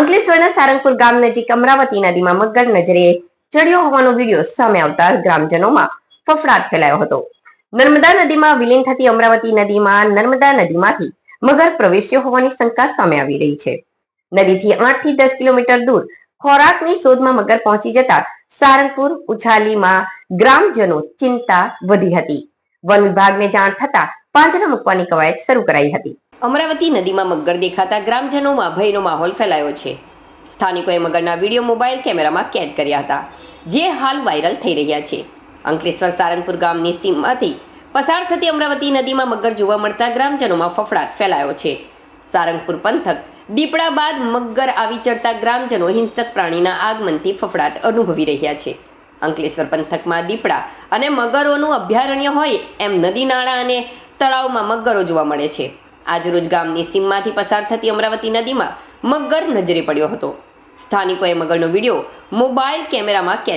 અંકલેશ્વરના સારંગપુર ગામ નજીક અમરાવતી નદીમાં મગર નજરે ચડ્યો હોવાનો વિડીયો સામે આવતા ગ્રામજનોમાં ફફડાટ ફેલાયો હતો. નર્મદા નદીમાં વિલીન થતી અમરાવતી નદીમાં નર્મદા નદીમાંથી મગર પ્રવેશ્યો હોવાની શંકા સામે આવી રહી છે. નદીથી 8 થી 10 કિલોમીટર દૂર ખોરાકની શોધમાં મગર પહોંચી જતા સારંગપુર ઉછાલીમાં ગ્રામજનો ચિંતા વધી હતી. વન વિભાગને જાણ થતા પાંજરા મૂકવાની કવાયત શરૂ કરાઈ હતી. અમરાવતી નદીમાં મગર દેખાતા ગ્રામજનોમાં ભયનો માહોલ ફેલાયો છે. સ્થાનિકોએ મગરના વિડીયો મોબાઈલ કેમેરામાં કેદ કર્યા હતા, જે હાલ વાયરલ થઈ રહ્યા છે. અંકલેશ્વર સારંગપુર ગામની સીમમાંથી પસાર થતી અમરાવતી નદીમાં મગર જોવા મળતા ગ્રામજનોમાં ફફડાટ ફેલાયો છે. સારંગપુર પંથક દીપડા બાદ મગર આવી ચડતા ગ્રામજનો હિંસક પ્રાણીના આગમનથી ફફડાટ અનુભવી રહ્યા છે. અંકલેશ્વર પંથકમાં દીપડા અને મગરોનું અભયારણ્ય હોય એમ નદી નાળા અને તળાવમાં મગરો જોવા મળે છે. આજરોજ ગામની સીમમાંથી પસાર થતી અમરાવતી નદીમાં મગર નજરે પડ્યો હતો. સ્થાનિકોએ મગરનો વિડીયો મોબાઈલ કેમેરામાં કેદ